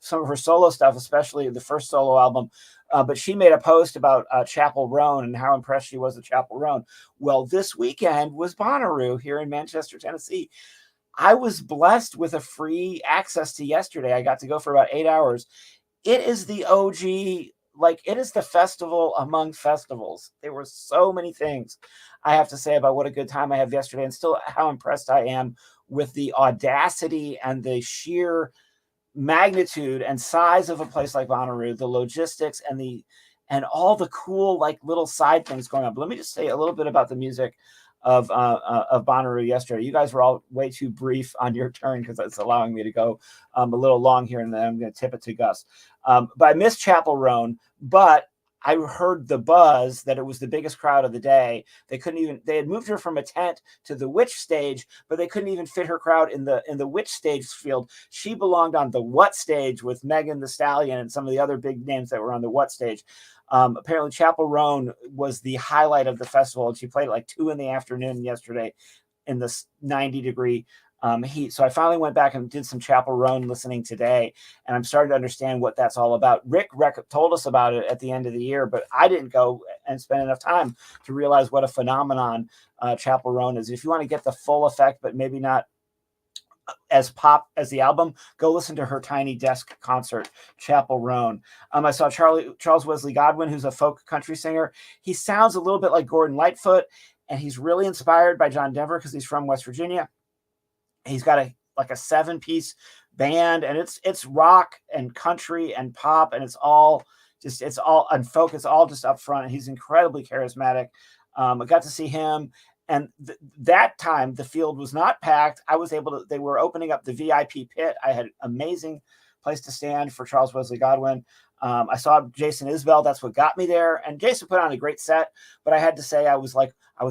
some of her solo stuff, especially the first solo album. But she made a post about Chapel Roan and how impressed she was with Chapel Roan. Well, this weekend was Bonnaroo here in Manchester, Tennessee. I was blessed with a free access to yesterday. I got to go for about 8 hours. It is the OG, like it is the festival among festivals. There were so many things I have to say about what a good time I had yesterday, and still how impressed I am with the audacity and the sheer magnitude and size of a place like Bonnaroo, the logistics and all the cool like little side things going on. But let me just say a little bit about the music of Bonnaroo yesterday. You guys were all way too brief on your turn because it's allowing me to go a little long here, and then I'm going to tip it to Gus. But I missed Chapel Roan, but I heard the buzz that it was the biggest crowd of the day. They had moved her from a tent to the Witch stage, but they couldn't even fit her crowd in the Witch stage field. She belonged on the What stage with Megan Thee Stallion and some of the other big names that were on the What stage. Apparently Chapel Roan was the highlight of the festival, and she played at like 2 p.m. yesterday in this 90-degree heat. So I finally went back and did some Chapel Roan listening today, and I'm starting to understand what that's all about. Rick told us about it at the end of the year, but I didn't go and spend enough time to realize what a phenomenon Chapel Roan is. If you want to get the full effect, but maybe not as pop as the album, go listen to her Tiny Desk concert, Chapel Roan. I saw Charles Wesley Godwin, who's a folk country singer. He sounds a little bit like Gordon Lightfoot, and he's really inspired by John Denver because he's from West Virginia. He's got a 7-piece band, and it's rock and country and pop, and it's all and folk. It's all just up front. And he's incredibly charismatic. I got to see him, and that time the field was not packed. They were opening up the VIP pit. I had amazing place to stand for Charles Wesley Godwin. I saw Jason Isbell. That's what got me there. And Jason put on a great set, but I had to say I was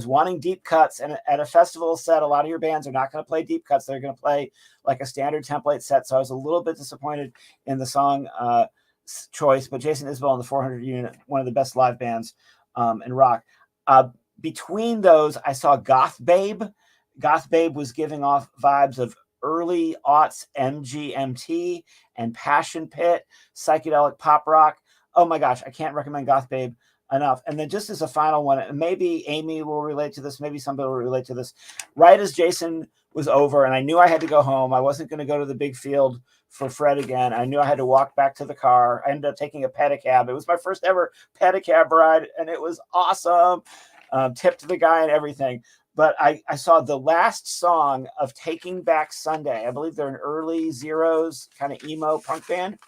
wanting deep cuts. And at a festival set, a lot of your bands are not going to play deep cuts. They're going to play like a standard template set. So I was a little bit disappointed in the song choice. But Jason Isbell and the 400 Unit, one of the best live bands in rock. Between those, I saw Goth Babe. Goth Babe was giving off vibes of early aughts MGMT and Passion Pit, psychedelic pop rock. Oh my gosh, I can't recommend Goth Babe enough. And then just as a final one, maybe Amy will relate to this, maybe somebody will relate to this. Right as Jason was over and I knew I had to go home, I wasn't going to go to the big field for Fred again. I knew I had to walk back to the car. I ended up taking a pedicab. It was my first ever pedicab ride, and it was awesome. Tipped the guy and everything. But I saw the last song of Taking Back Sunday. I believe they're an early Zeros kind of emo punk band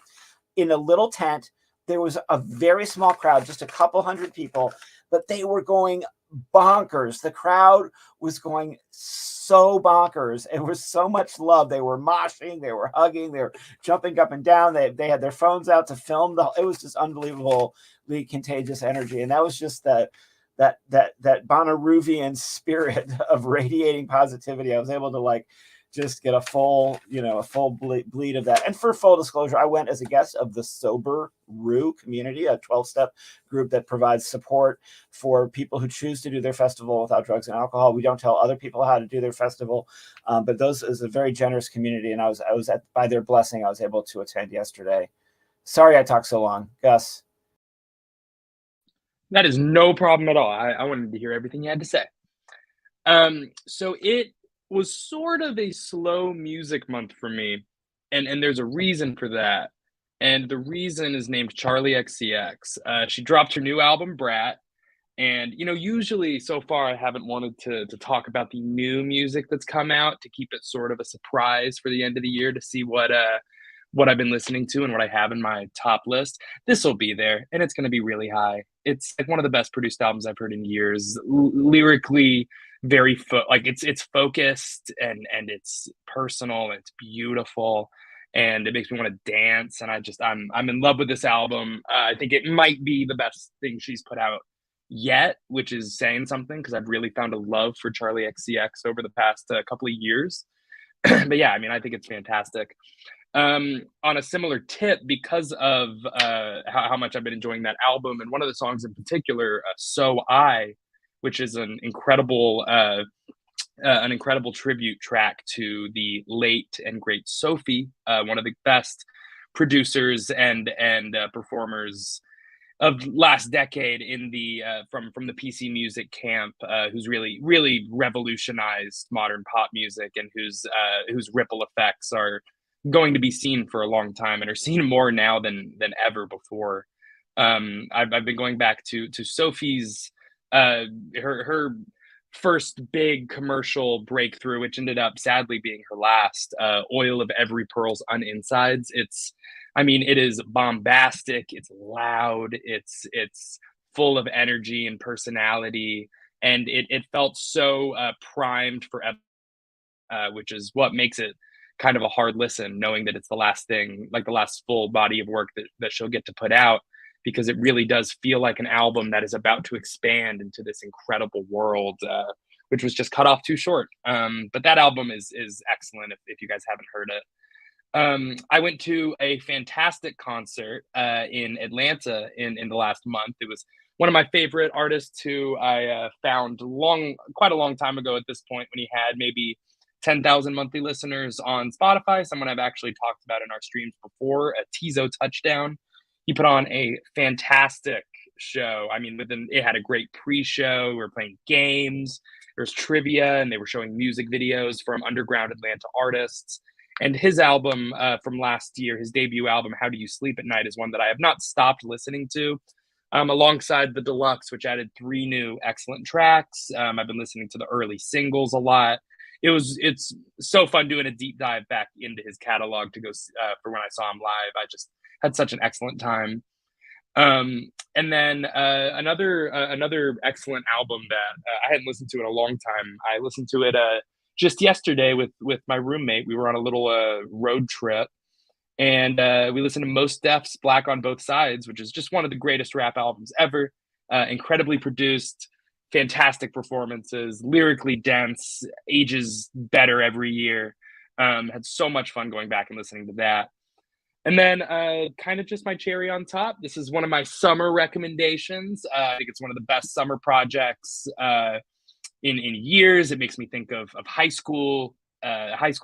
in a little tent. There was a very small crowd, just a couple hundred people, but they were going bonkers. The crowd was going so bonkers. It was so much love. They were moshing, they were hugging, they were jumping up and down. They had their phones out to film. It was just unbelievably contagious energy. And that was just that Bonnaroovian spirit of radiating positivity. I was able to just get a full bleed of that. And for full disclosure, I went as a guest of the Sober Roo community, a 12-step group that provides support for people who choose to do their festival without drugs and alcohol. We don't tell other people how to do their festival, but those is a very generous community. And I was by their blessing, I was able to attend yesterday. Sorry I talked so long, Gus. That is no problem at all. I wanted to hear everything you had to say. So it was sort of a slow music month for me, and there's a reason for that. And the reason is named Charlie XCX. She dropped her new album, Brat. And, usually so far I haven't wanted to talk about the new music that's come out, to keep it sort of a surprise for the end of the year, to see what I've been listening to and what I have in my top list. This will be there, and it's going to be really high. It's like one of the best produced albums I've heard in years. Lyrically, very it's focused and it's personal. And it's beautiful, and it makes me want to dance. And I'm in love with this album. I think it might be the best thing she's put out yet, which is saying something, because I've really found a love for Charlie XCX over the past couple of years. But yeah, I think it's fantastic. on a similar tip, because of how much I've been enjoying that album, and one of the songs in particular, "So I," which is an incredible tribute track to the late and great Sophie, one of the best producers and performers of last decade in the from the PC music camp, who's really revolutionized modern pop music, and whose ripple effects are going to be seen for a long time, and are seen more now than ever before. I've been going back to Sophie's her first big commercial breakthrough, which ended up sadly being her last, "Oil of Every Pearl's Uninsides." It is bombastic, it's loud, it's full of energy and personality, and it felt so primed for which is what makes it kind of a hard listen, knowing that it's the last thing, like the last full body of work that she'll get to put out, because it really does feel like an album that is about to expand into this incredible world, which was just cut off too short. But that album is excellent if you guys haven't heard it. I went to a fantastic concert in Atlanta in the last month. It was one of my favorite artists, who I found quite a long time ago at this point, when he had maybe 10,000 monthly listeners on Spotify. Someone I've actually talked about in our streams before, a Tizo Touchdown. He put on a fantastic show. I mean, it had a great pre-show. We were playing games, there was trivia, and they were showing music videos from underground Atlanta artists. And his album from last year, his debut album, "How Do You Sleep at Night," is one that I have not stopped listening to, alongside the deluxe, which added 3 new excellent tracks. I've been listening to the early singles a lot. It's so fun doing a deep dive back into his catalog to go for when I saw him live. I just had such an excellent time. And then another excellent album that I hadn't listened to in a long time. I listened to it just yesterday with my roommate. We were on a little road trip, and we listened to Mos Def's "Black on Both Sides," which is just one of the greatest rap albums ever. Incredibly produced, fantastic performances, lyrically dense, ages better every year. Had so much fun going back and listening to that. And then kind of just my cherry on top, this is one of my summer recommendations. I think it's one of the best summer projects in years. It makes me think of high school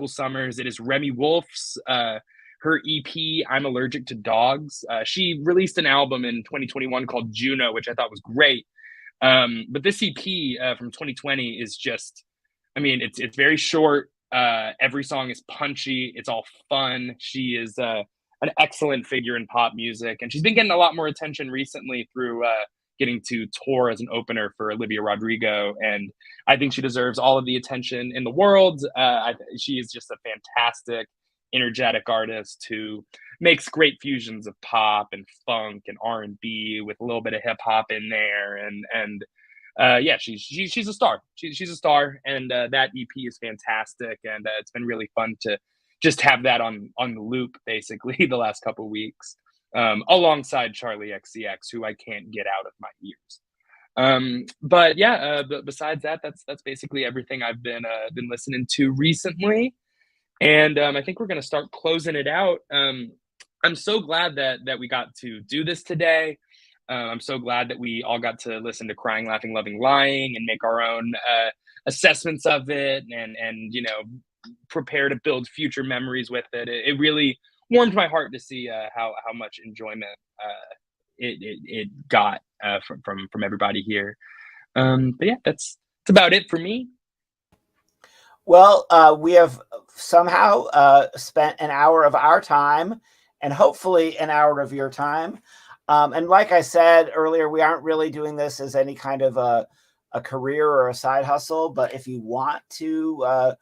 summers. It is Remy Wolf's her EP, "I'm Allergic to Dogs." She released an album in 2021 called Juno, which I thought was great. But this EP from 2020 is just, it's very short. Every song is punchy. It's all fun. She is an excellent figure in pop music, and she's been getting a lot more attention recently through getting to tour as an opener for Olivia Rodrigo, and I think she deserves all of the attention in the world. She is just a fantastic, energetic artist who makes great fusions of pop and funk and R&B with a little bit of hip hop in there, and yeah, she's a star. She's a star, and that EP is fantastic, and it's been really fun to just have that on the loop basically the last couple of weeks, alongside Charlie XCX, who I can't get out of my ears. But yeah, besides that, that's basically everything I've been listening to recently, and I think we're gonna start closing it out. I'm so glad that we got to do this today. I'm so glad that we all got to listen to Crying, Laughing, Loving, Lying, and make our own assessments of it, and prepare to build future memories with it. It really warmed my heart to see how much enjoyment it got from everybody here. But yeah, that's about it for me. Well, we have somehow spent an hour of our time, and hopefully an hour of your time. And like I said earlier, we aren't really doing this as any kind of a career or a side hustle. But if you want to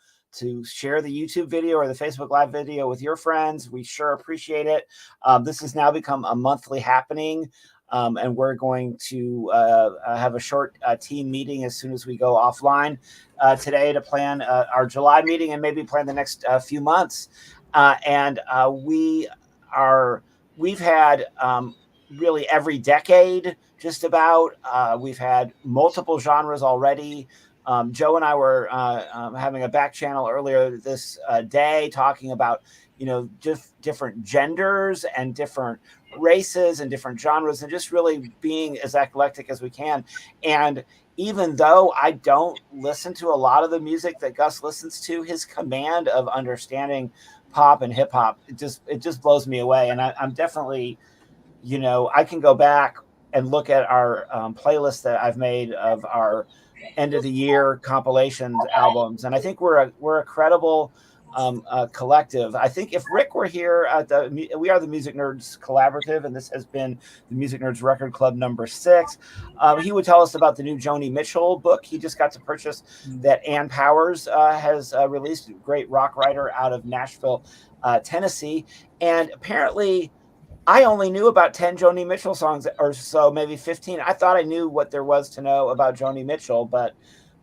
share the YouTube video or the Facebook Live video with your friends, we sure appreciate it. This has now become a monthly happening. And we're going to have a short team meeting as soon as we go offline today to plan our July meeting and maybe plan the next few months. And we've had really every decade, just about. We've had multiple genres already. Joe and I were having a back channel earlier this day talking about, just different genders and different races and different genres, and just really being as eclectic as we can. And even though I don't listen to a lot of the music that Gus listens to, his command of understanding pop and hip hop, it just blows me away. And I'm definitely, I can go back and look at our playlist that I've made of our end of the year compilations albums, and I think we're a credible collective. I think if Rick were here at we are the Music Nerds Collaborative, and this has been the Music Nerds Record Club number 6. He would tell us about the new Joni Mitchell book he just got to purchase that Ann Powers has released, a great rock writer out of Nashville, Tennessee. And apparently I only knew about 10 Joni Mitchell songs or so, maybe 15. I thought I knew what there was to know about Joni Mitchell, but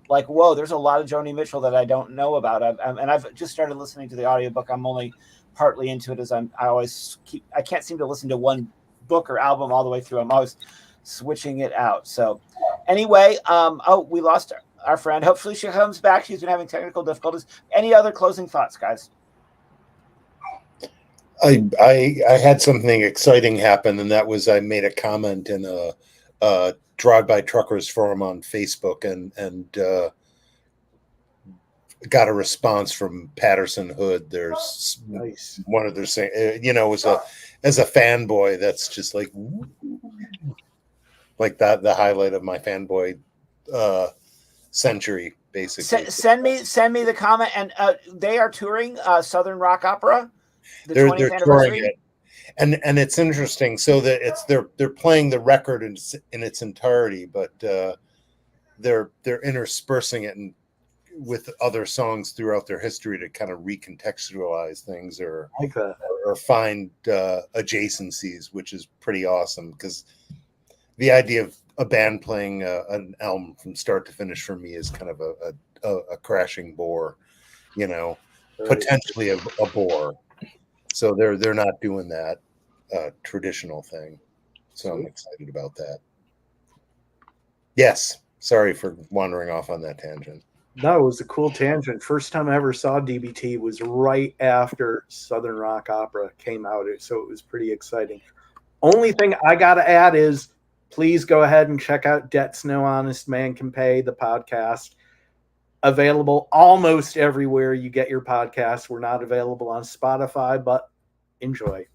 whoa, there's a lot of Joni Mitchell that I don't know about. And I've just started listening to the audiobook. I'm only partly into it, as I can't seem to listen to one book or album all the way through. I'm always switching it out. So anyway, we lost our friend. Hopefully she comes back. She's been having technical difficulties. Any other closing thoughts, guys? I had something exciting happen, and that was I made a comment in a Drive-By Truckers forum on Facebook, and got a response from Patterson Hood. There's Nice. one of their saying, as a fanboy, that's just like that, the highlight of my fanboy century, basically. Send me the comment. And they are touring Southern Rock Opera. They're touring it, and it's interesting. So that they're playing the record in its entirety, but they're interspersing it with other songs throughout their history to kind of recontextualize things or find adjacencies, which is pretty awesome. Because the idea of a band playing an album from start to finish for me is kind of a crashing bore, potentially a bore. So they're not doing that traditional thing. So I'm excited about that. Yes. Sorry for wandering off on that tangent. No, it was a cool tangent. First time I ever saw DBT was right after Southern Rock Opera came out. So it was pretty exciting. Only thing I got to add is please go ahead and check out Debts No Honest Man Can Pay, the podcast. Available almost everywhere you get your podcasts. We're not available on Spotify, but enjoy.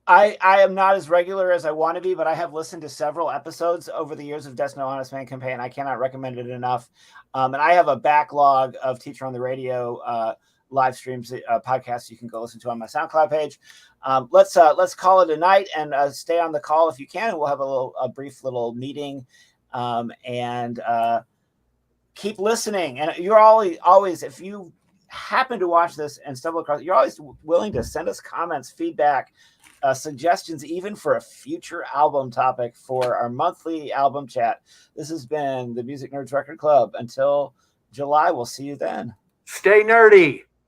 I am not as regular as I want to be, but I have listened to several episodes over the years of Debts No Honest Man Can Pay, and I cannot recommend it enough. And I have a backlog of Teacher on the Radio live streams, podcasts you can go listen to on my SoundCloud page. Let's call it a night and stay on the call if you can. We'll have a brief little meeting and keep listening. And you're always, if you happen to watch this and stumble across, you're always willing to send us comments, feedback, suggestions, even for a future album topic for our monthly album chat. This has been the Music Nerds Record Club. Until July, we'll see you then. Stay nerdy.